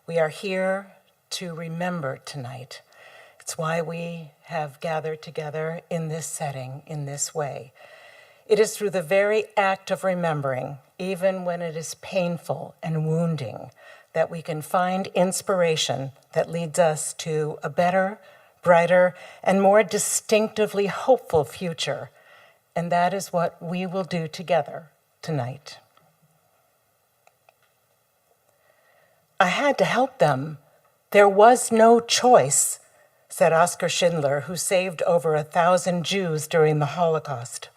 We are here to remember tonight. It's why we have gathered together in this setting, in this way. It is through the very act of remembering, even when it is painful and wounding, that we can find inspiration that leads us to a better, brighter, and more distinctively hopeful future. And that is what we will do together tonight. I had to help them. There was no choice, said Oskar Schindler, who saved over 1,000 Jews during the Holocaust.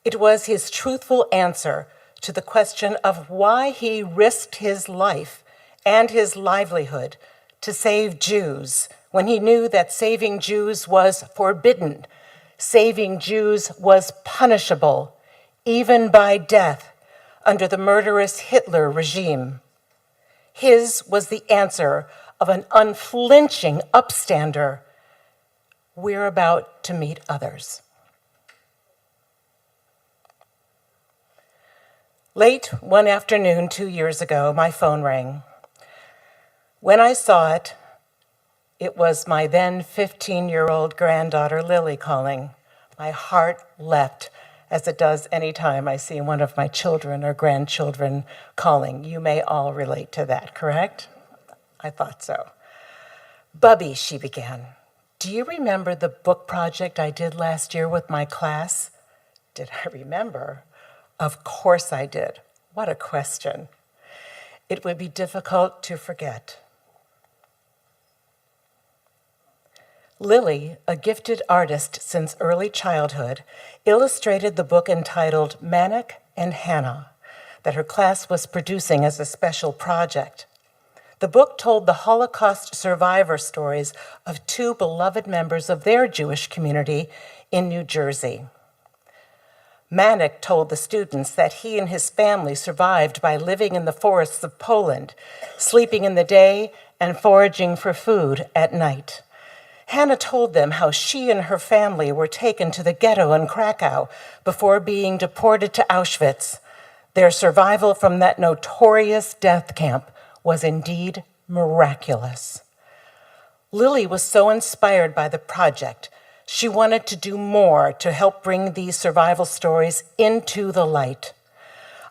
It was his truthful answer to the question of why he risked his life and his livelihood to save Jews when he knew that saving Jews was forbidden. Saving Jews was punishable, even by death, under the murderous Hitler regime. His was the answer of an unflinching upstander. We're about to meet others. Late one afternoon 2 years ago, my phone rang. When I saw it, it was my then 15-year-old granddaughter, Lilly, calling. My heart leapt, as it does any time I see one of my children or grandchildren calling. You may all relate to that, correct? I thought so. Bubbie, she began, do you remember the book project I did last year with my class? Did I remember? Of course I did. What a question. It would be difficult to forget. Lilly, a gifted artist since early childhood, illustrated the book entitled Manic and Hannah that her class was producing as a special project. The book told the Holocaust survivor stories of two beloved members of their Jewish community in New Jersey. Manic told the students that he and his family survived by living in the forests of Poland, sleeping in the day and foraging for food at night. Hannah told them how she and her family were taken to the ghetto in Krakow before being deported to Auschwitz. Their survival from that notorious death camp was indeed miraculous. Lilly was so inspired by the project, she wanted to do more to help bring these survival stories into the light.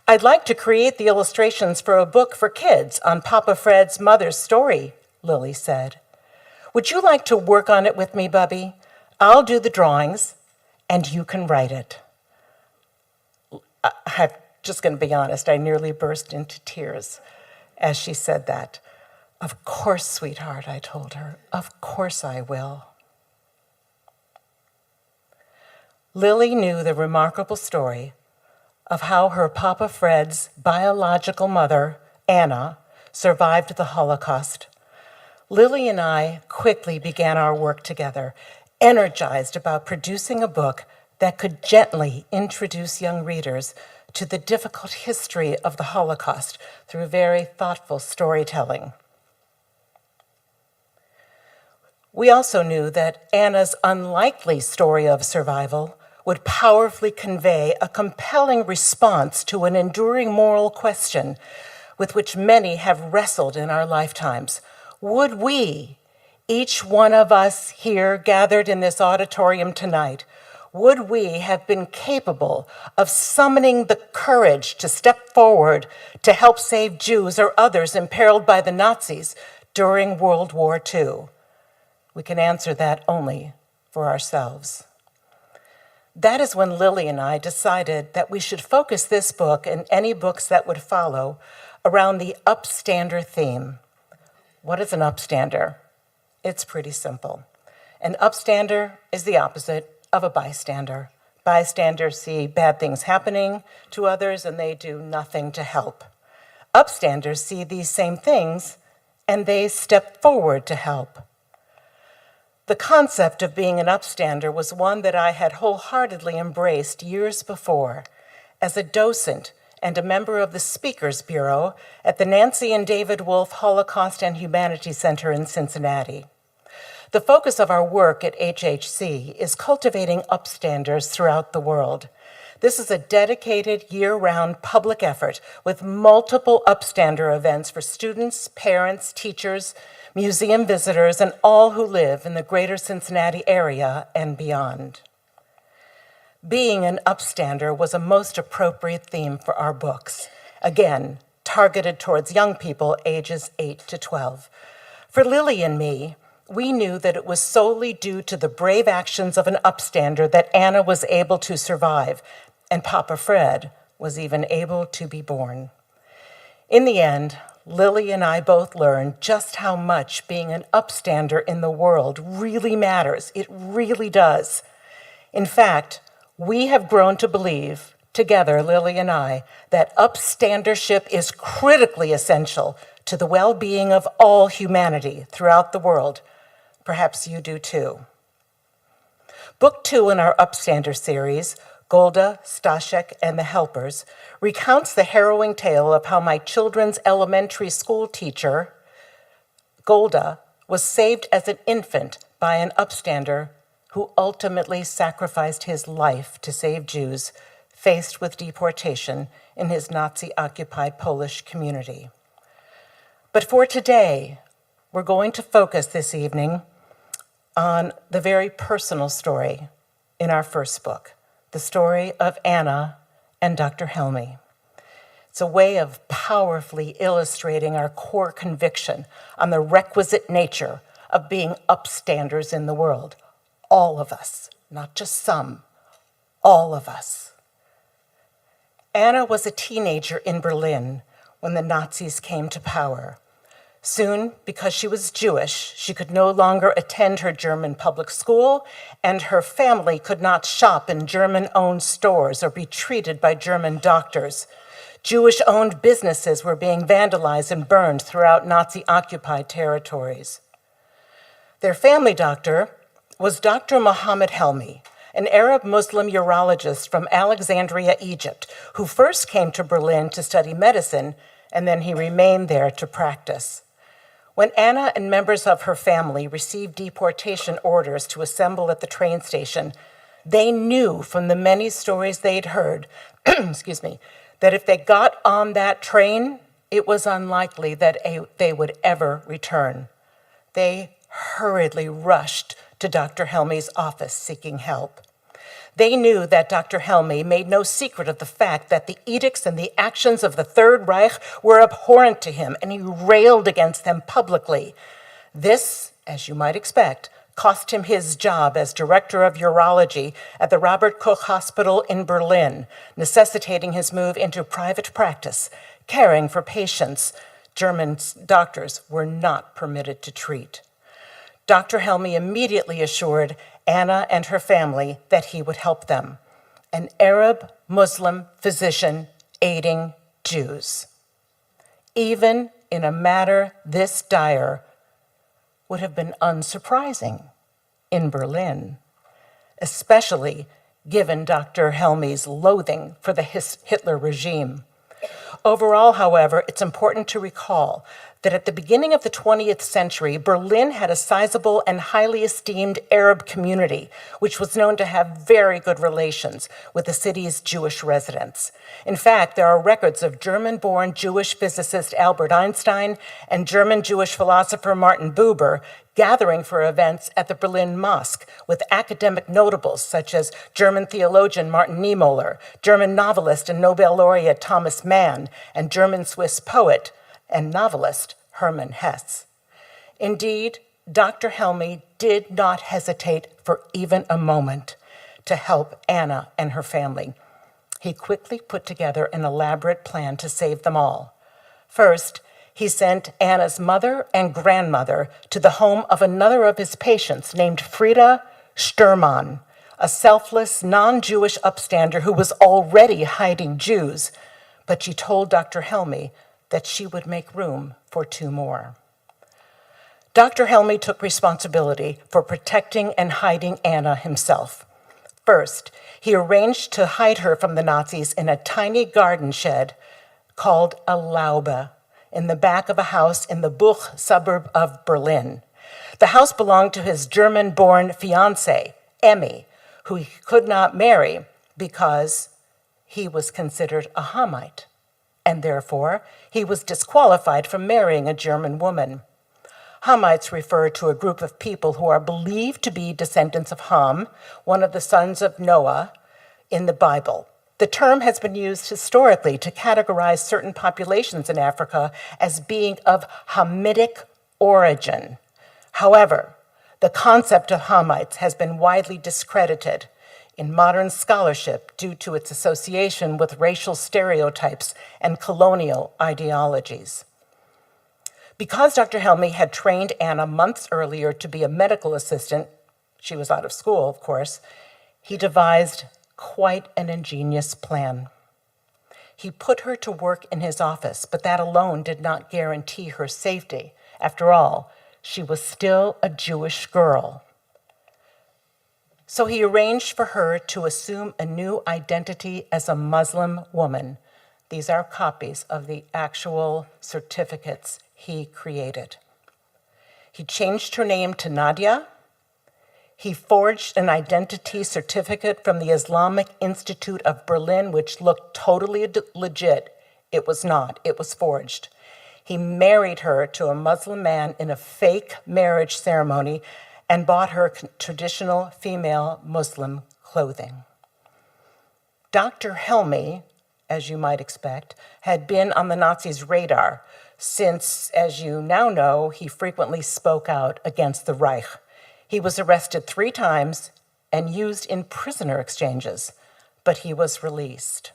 I'd like to create the illustrations for a book for kids on Papa Fred's mother's story, Lilly said. Would you like to work on it with me, Bubbie? I'll do the drawings, and you can write it. I'm just going to be honest, I nearly burst into tears as she said that. Of course, sweetheart, I told her. Of course I will. Lilly knew the remarkable story of how her Papa Fred's biological mother, Anna, survived the Holocaust. Lilly and I quickly began our work together, energized about producing a book that could gently introduce young readers to the difficult history of the Holocaust through very thoughtful storytelling. We also knew that Anna's unlikely story of survival would powerfully convey a compelling response to an enduring moral question with which many have wrestled in our lifetimes. Would we, each one of us here gathered in this auditorium tonight, would we have been capable of summoning the courage to step forward to help save Jews or others imperiled by the Nazis during World War II? We can answer that only for ourselves. That is when Lilly and I decided that we should focus this book and any books that would follow around the Upstander theme. What is an upstander? It's pretty simple. An upstander is the opposite of a bystander. Bystanders see bad things happening to others and they do nothing to help. Upstanders see these same things and they step forward to help. The concept of being an upstander was one that I had wholeheartedly embraced years before as a docent and a member of the Speakers Bureau at the Nancy and David Wolf Holocaust and Humanities Center in Cincinnati. The focus of our work at HHC is cultivating upstanders throughout the world. This is a dedicated year-round public effort with multiple Upstander events for students, parents, teachers, museum visitors, and all who live in the greater Cincinnati area and beyond. Being an Upstander was a most appropriate theme for our books, again, targeted towards young people ages 8 to 12. For Lilly and me, we knew that it was solely due to the brave actions of an Upstander that Anna was able to survive, and Papa Fred was even able to be born. In the end, Lilly and I both learned just how much being an Upstander in the world really matters. It really does. In fact, we have grown to believe, together, Lilly and I, that Upstandership is critically essential to the well-being of all humanity throughout the world. Perhaps you do too. Book 2 in our Upstander series, Golda, Stashek, and the Helpers, recounts the harrowing tale of how my children's elementary school teacher, Golda, was saved as an infant by an Upstander who ultimately sacrificed his life to save Jews faced with deportation in his Nazi-occupied Polish community. But for today, we're going to focus this evening on the very personal story in our first book, the story of Anna and Dr. Helmy. It's a way of powerfully illustrating our core conviction on the requisite nature of being Upstanders in the world. All of us, not just some, all of us. Anna was a teenager in Berlin when the Nazis came to power. Soon, because she was Jewish, she could no longer attend her German public school, and her family could not shop in German-owned stores or be treated by German doctors. Jewish-owned businesses were being vandalized and burned throughout Nazi-occupied territories. Their family doctor was Dr. Mohammed Helmy, an Arab Muslim urologist from Alexandria, Egypt, who first came to Berlin to study medicine, and then he remained there to practice. When Anna and members of her family received deportation orders to assemble at the train station, they knew from the many stories they'd heard, excuse me, that if they got on that train, it was unlikely that they would ever return. They hurriedly rushed to Dr. Helmy's office seeking help. They knew that Dr. Helmy made no secret of the fact that the edicts and the actions of the Third Reich were abhorrent to him, and he railed against them publicly. This, as you might expect, cost him his job as director of urology at the Robert Koch Hospital in Berlin, necessitating his move into private practice, caring for patients German doctors were not permitted to treat. Dr. Helmy immediately assured Anna and her family that he would help them, an Arab Muslim physician aiding Jews. Even in a matter this dire, would have been unsurprising in Berlin, especially given Dr. Helmy's loathing for the Hitler regime. Overall, however, it's important to recall that at the beginning of the 20th century, Berlin had a sizable and highly esteemed Arab community, which was known to have very good relations with the city's Jewish residents. In fact, there are records of German-born Jewish physicist Albert Einstein and German-Jewish philosopher Martin Buber gathering for events at the Berlin Mosque with academic notables such as German theologian Martin Niemöller, German novelist and Nobel laureate Thomas Mann, and German-Swiss poet and novelist Hermann Hesse. Indeed, Dr. Helmy did not hesitate for even a moment to help Anna and her family. He quickly put together an elaborate plan to save them all. First, he sent Anna's mother and grandmother to the home of another of his patients named Frieda Sturman, a selfless, non-Jewish upstander who was already hiding Jews, but she told Dr. Helmy that she would make room for 2 more. Dr. Helmy took responsibility for protecting and hiding Anna himself. First, he arranged to hide her from the Nazis in a tiny garden shed called a Laube in the back of a house in the Buch suburb of Berlin. The house belonged to his German-born fiancée, Emmy, who he could not marry because he was considered a Hamite, and therefore he was disqualified from marrying a German woman. Hamites refer to a group of people who are believed to be descendants of Ham, one of the sons of Noah, in the Bible. The term has been used historically to categorize certain populations in Africa as being of Hamitic origin. However, the concept of Hamites has been widely discredited in modern scholarship due to its association with racial stereotypes and colonial ideologies. Because Dr. Helmy had trained Anna months earlier to be a medical assistant, she was out of school, of course, he devised quite an ingenious plan. He put her to work in his office, but that alone did not guarantee her safety. After all, she was still a Jewish girl. So he arranged for her to assume a new identity as a Muslim woman. These are copies of the actual certificates he created. He changed her name to Nadia. He forged an identity certificate from the Islamic Institute of Berlin, which looked totally legit. It was not, it was forged. He married her to a Muslim man in a fake marriage ceremony and bought her traditional female Muslim clothing. Dr. Helmy, as you might expect, had been on the Nazis' radar since, as you now know, he frequently spoke out against the Reich. He was arrested 3 times and used in prisoner exchanges, but he was released.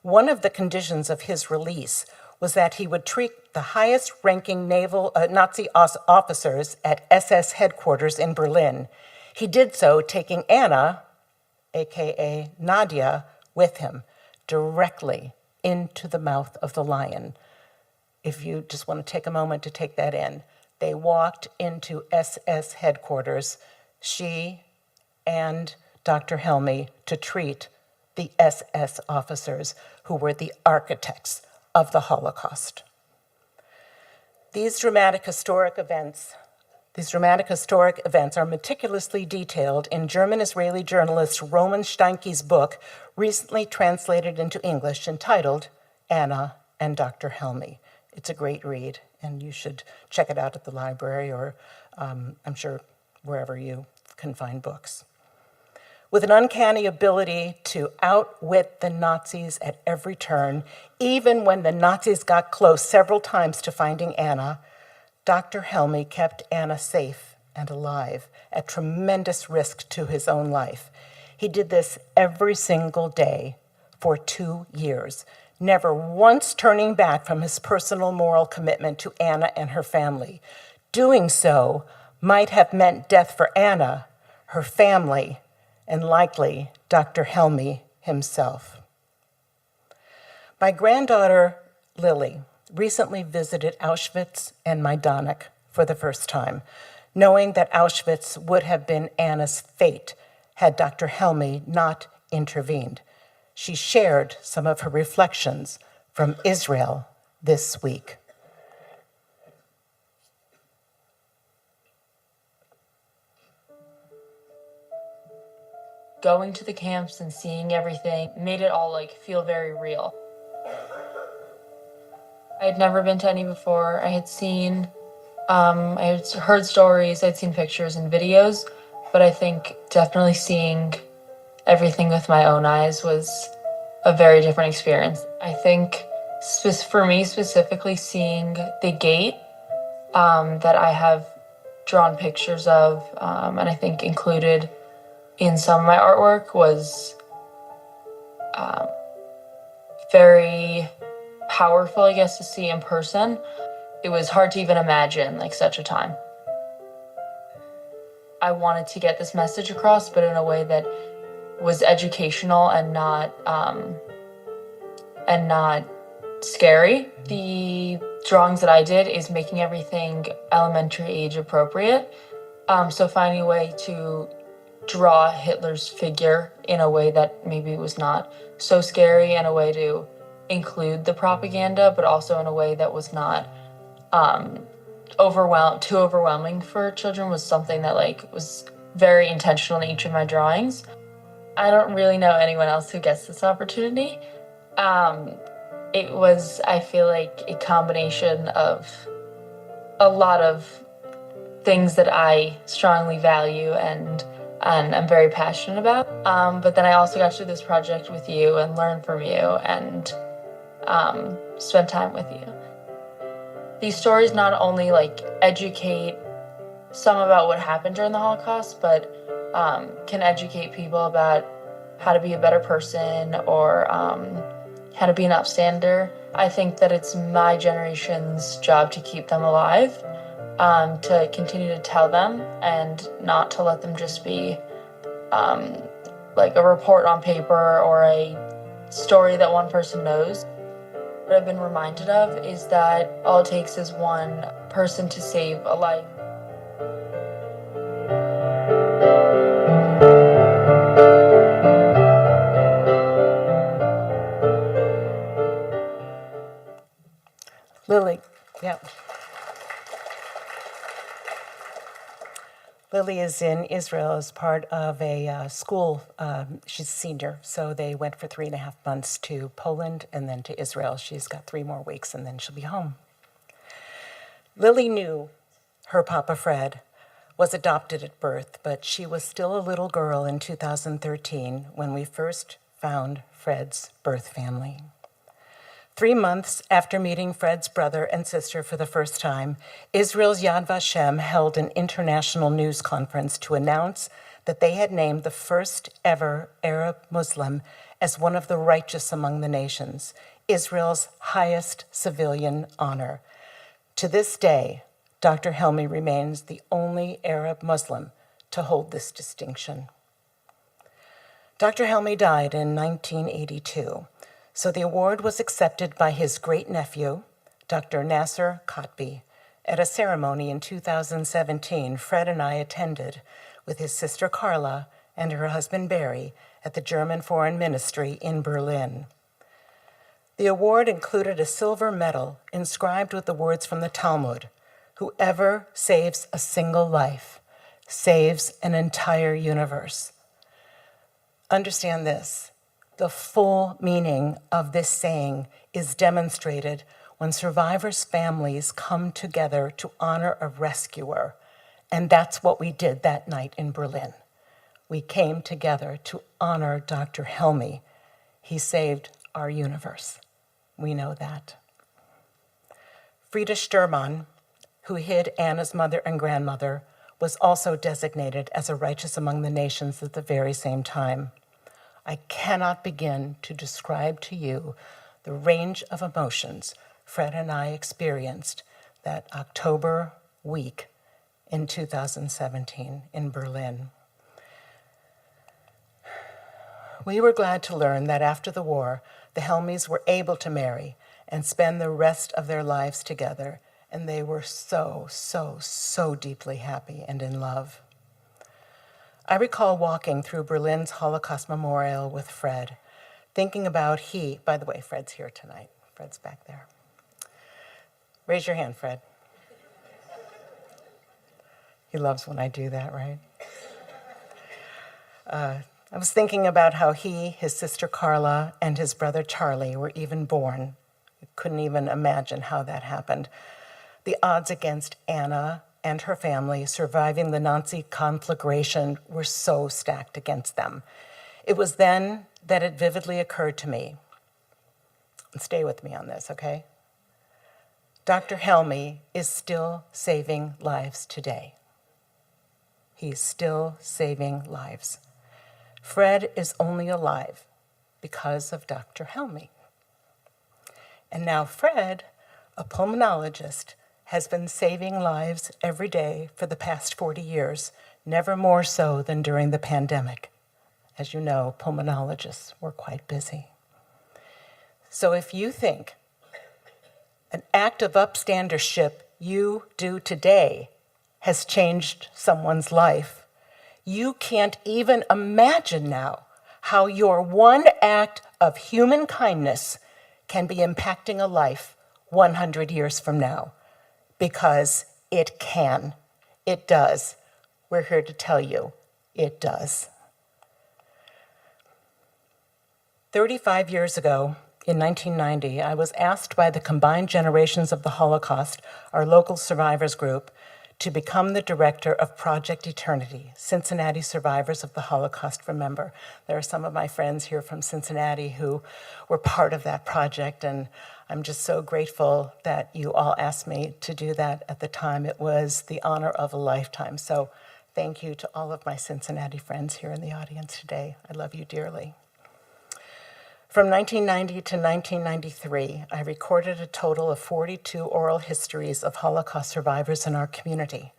One of the conditions of his release was that he would treat the highest-ranking Nazi officers at SS headquarters in Berlin. He did so taking Anna, aka Nadia, with him directly into the mouth of the lion. If you just want to take a moment to take that in, they walked into SS headquarters, she and Dr. Helmy, to treat the SS officers who were the architects of the Holocaust. These dramatic historic events are meticulously detailed in German-Israeli journalist Roman Steinke's book, recently translated into English, entitled Anna and Dr. Helmy. It's a great read, and you should check it out at the library or I'm sure wherever you can find books. With an uncanny ability to outwit the Nazis at every turn, even when the Nazis got close several times to finding Anna, Dr. Helmy kept Anna safe and alive at tremendous risk to his own life. He did this every single day for 2 years, never once turning back from his personal moral commitment to Anna and her family. Doing so might have meant death for Anna, her family, and likely Dr. Helmy himself. My granddaughter, Lily, recently visited Auschwitz and Majdanek for the first time, knowing that Auschwitz would have been Anna's fate had Dr. Helmy not intervened. She shared some of her reflections from Israel this week. Going to the camps and seeing everything made it all feel very real. I had never been to any before. I had heard stories, I'd seen pictures and videos, but I think definitely seeing everything with my own eyes was a very different experience. I think for me specifically, seeing the gate that I have drawn pictures of and I think included in some of my artwork was very powerful, I guess, to see in person. It was hard to even imagine such a time. I wanted to get this message across, but in a way that was educational and not scary. The drawings that I did is making everything elementary age appropriate. So finding a way to draw Hitler's figure in a way that maybe was not so scary, and a way to include the propaganda, but also in a way that was not too overwhelming for children, was something that was very intentional in each of my drawings. I don't really know anyone else who gets this opportunity. It was, I feel like, a combination of a lot of things that I strongly value and I'm very passionate about. But then I also got to do this project with you and learn from you and spend time with you. These stories not only like educate some about what happened during the Holocaust, but can educate people about how to be a better person or how to be an upstander. I think that it's my generation's job to keep them alive, to continue to tell them and not to let them just be like a report on paper or a story that one person knows. What I've been reminded of is that all it takes is one person to save a life. Lilly, yeah. Lilly is in Israel as part of a school. She's a senior, so they went for 3.5 months to Poland and then to Israel. She's got 3 more weeks and then she'll be home. Lilly knew her Papa Fred was adopted at birth, but she was still a little girl in 2013 when we first found Fred's birth family. 3 months after meeting Fred's brother and sister for the first time, Israel's Yad Vashem held an international news conference to announce that they had named the first ever Arab Muslim as one of the righteous among the nations, Israel's highest civilian honor. To this day, Dr. Helmy remains the only Arab Muslim to hold this distinction. Dr. Helmy died in 1982. So the award was accepted by his great-nephew, Dr. Nasser Khatbi, at a ceremony in 2017 Fred and I attended with his sister Carla and her husband Barry at the German Foreign Ministry in Berlin. The award included a silver medal inscribed with the words from the Talmud, "Whoever saves a single life saves an entire universe." Understand this. The full meaning of this saying is demonstrated when survivors' families come together to honor a rescuer. And that's what we did that night in Berlin. We came together to honor Dr. Helmy. He saved our universe. We know that. Frieda Sturman, who hid Anna's mother and grandmother, was also designated as a righteous among the nations at the very same time. I cannot begin to describe to you the range of emotions Fred and I experienced that October week in 2017 in Berlin. We were glad to learn that after the war, the Helmys were able to marry and spend the rest of their lives together, and they were so, so, so deeply happy and in love. I recall walking through Berlin's Holocaust Memorial with Fred, thinking about by the way, Fred's here tonight. Fred's back there. Raise your hand, Fred. He loves when I do that, right? I was thinking about how he, his sister Carla, and his brother Charlie were even born. I couldn't even imagine how that happened. The odds against Anna and her family surviving the Nazi conflagration were so stacked against them. It was then that it vividly occurred to me, and stay with me on this, okay? Dr. Helmy is still saving lives today. He's still saving lives. Fred is only alive because of Dr. Helmy. And now Fred, a pulmonologist, has been saving lives every day for the past 40 years, never more so than during the pandemic. As you know, pulmonologists were quite busy. So if you think an act of upstandership you do today has changed someone's life, you can't even imagine now how your one act of human kindness can be impacting a life 100 years from now. Because it can. It does. We're here to tell you it does. 35 years ago, in 1990, I was asked by the Combined Generations of the Holocaust, our local survivors group, to become the director of Project Eternity, Cincinnati Survivors of the Holocaust Remember. There are some of my friends here from Cincinnati who were part of that project, and I'm just so grateful that you all asked me to do that at the time. It was the honor of a lifetime. So thank you to all of my Cincinnati friends here in the audience today. I love you dearly. From 1990 to 1993, I recorded a total of 42 oral histories of Holocaust survivors in our community.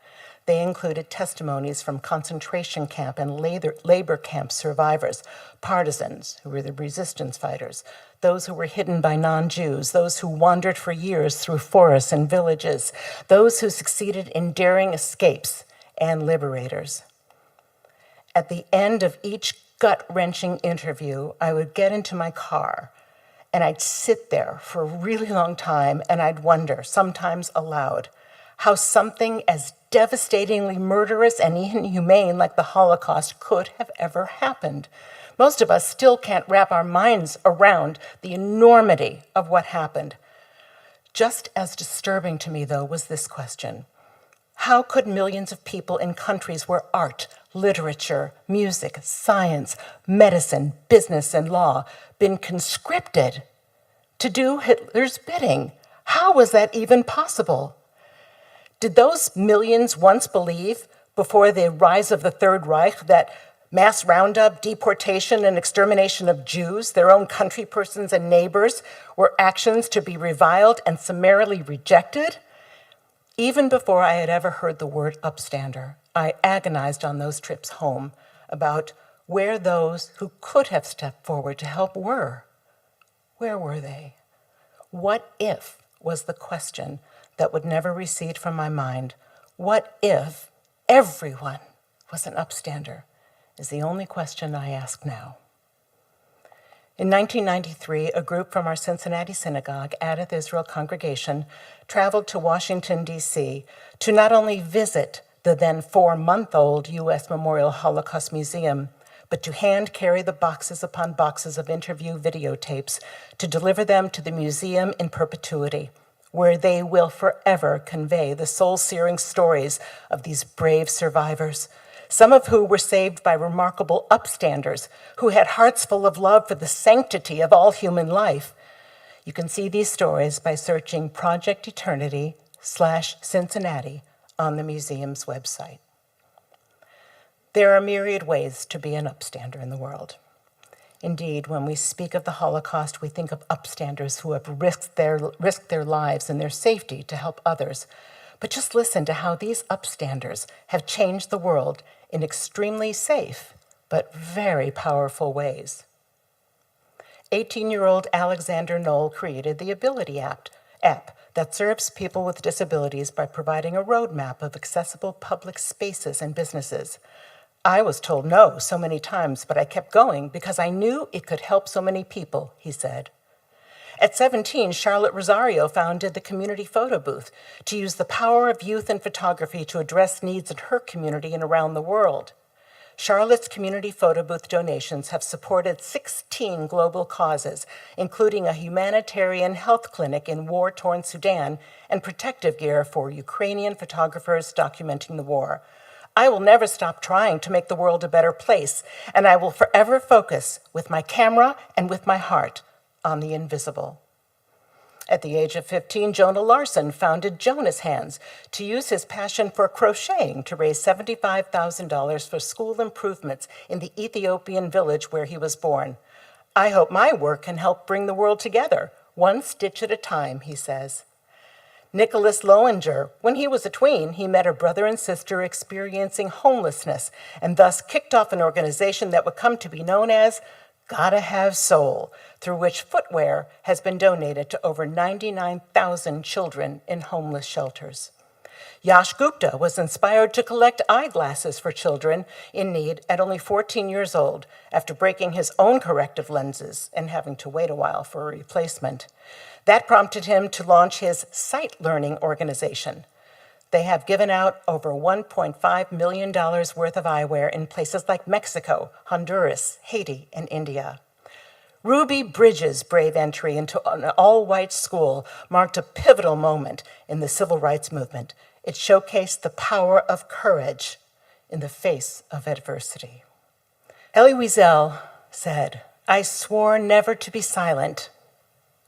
They included testimonies from concentration camp and labor camp survivors, partisans, who were the resistance fighters, those who were hidden by non-Jews, those who wandered for years through forests and villages, those who succeeded in daring escapes, and liberators. At the end of each gut-wrenching interview, I would get into my car and I'd sit there for a really long time and I'd wonder, sometimes aloud, how something as devastatingly murderous and inhumane like the Holocaust could have ever happened. Most of us still can't wrap our minds around the enormity of what happened. Just as disturbing to me, though, was this question. How could millions of people in countries where art, literature, music, science, medicine, business, and law been conscripted to do Hitler's bidding? How was that even possible? Did those millions once believe, before the rise of the Third Reich, that mass roundup, deportation, and extermination of Jews, their own countrypersons and neighbors, were actions to be reviled and summarily rejected? Even before I had ever heard the word upstander, I agonized on those trips home about where those who could have stepped forward to help were. Where were they? What if was the question that would never recede from my mind. What if everyone was an upstander is the only question I ask now. In 1993, a group from our Cincinnati synagogue, Adath Israel congregation, traveled to Washington, D.C. to not only visit the then 4-month-old U.S. Memorial Holocaust Museum, but to hand carry the boxes upon boxes of interview videotapes to deliver them to the museum in perpetuity, where they will forever convey the soul-searing stories of these brave survivors, some of who were saved by remarkable upstanders who had hearts full of love for the sanctity of all human life. You can see these stories by searching Project Eternity/Cincinnati on the museum's website. There are myriad ways to be an upstander in the world. Indeed, when we speak of the Holocaust, we think of upstanders who have risked their lives and their safety to help others. But just listen to how these upstanders have changed the world in extremely safe but very powerful ways. 18-year-old Alexander Knoll created the Ability app that serves people with disabilities by providing a roadmap of accessible public spaces and businesses. I was told no so many times, but I kept going because I knew it could help so many people, he said. At 17, Charlotte Rosario founded the Community Photo Booth to use the power of youth and photography to address needs in her community and around the world. Charlotte's Community Photo Booth donations have supported 16 global causes, including a humanitarian health clinic in war-torn Sudan and protective gear for Ukrainian photographers documenting the war. I will never stop trying to make the world a better place, and I will forever focus with my camera and with my heart on the invisible. At the age of 15, Jonah Larson founded Jonah's Hands to use his passion for crocheting to raise $75,000 for school improvements in the Ethiopian village where he was born. I hope my work can help bring the world together, one stitch at a time, he says. Nicholas Lowinger, when he was a tween, he met a brother and sister experiencing homelessness and thus kicked off an organization that would come to be known as Gotta Have Soul, through which footwear has been donated to over 99,000 children in homeless shelters. Yash Gupta was inspired to collect eyeglasses for children in need at only 14 years old after breaking his own corrective lenses and having to wait a while for a replacement. That prompted him to launch his Sight Learning organization. They have given out over $1.5 million worth of eyewear in places like Mexico, Honduras, Haiti, and India. Ruby Bridges' brave entry into an all-white school marked a pivotal moment in the civil rights movement. It showcased the power of courage in the face of adversity. Elie Wiesel said, "I swore never to be silent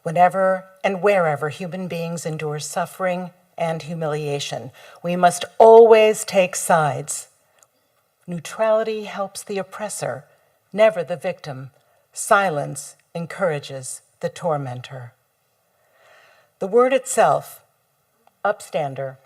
whenever and wherever human beings endure suffering and humiliation. We must always take sides. Neutrality helps the oppressor, never the victim. Silence encourages the tormentor." The word itself, upstander,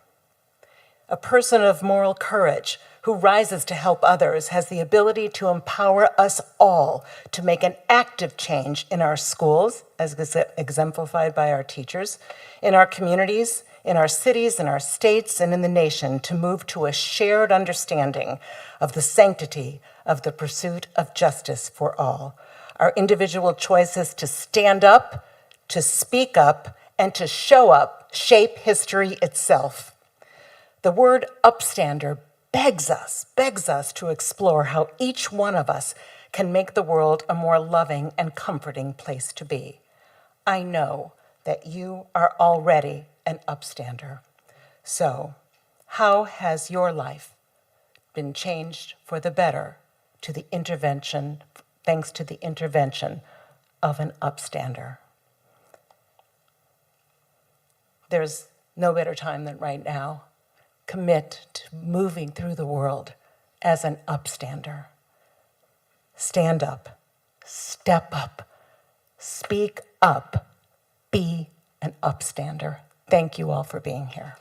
a person of moral courage who rises to help others, has the ability to empower us all to make an active change in our schools, as exemplified by our teachers, in our communities, in our cities, in our states, and in the nation, to move to a shared understanding of the sanctity of the pursuit of justice for all. Our individual choices to stand up, to speak up, and to show up shape history itself. The word upstander begs us to explore how each one of us can make the world a more loving and comforting place to be. I know that you are already an upstander. So, how has your life been changed for the better thanks to the intervention of an upstander? There's no better time than right now. Commit to moving through the world as an upstander. Stand up, step up, speak up, be an upstander. Thank you all for being here.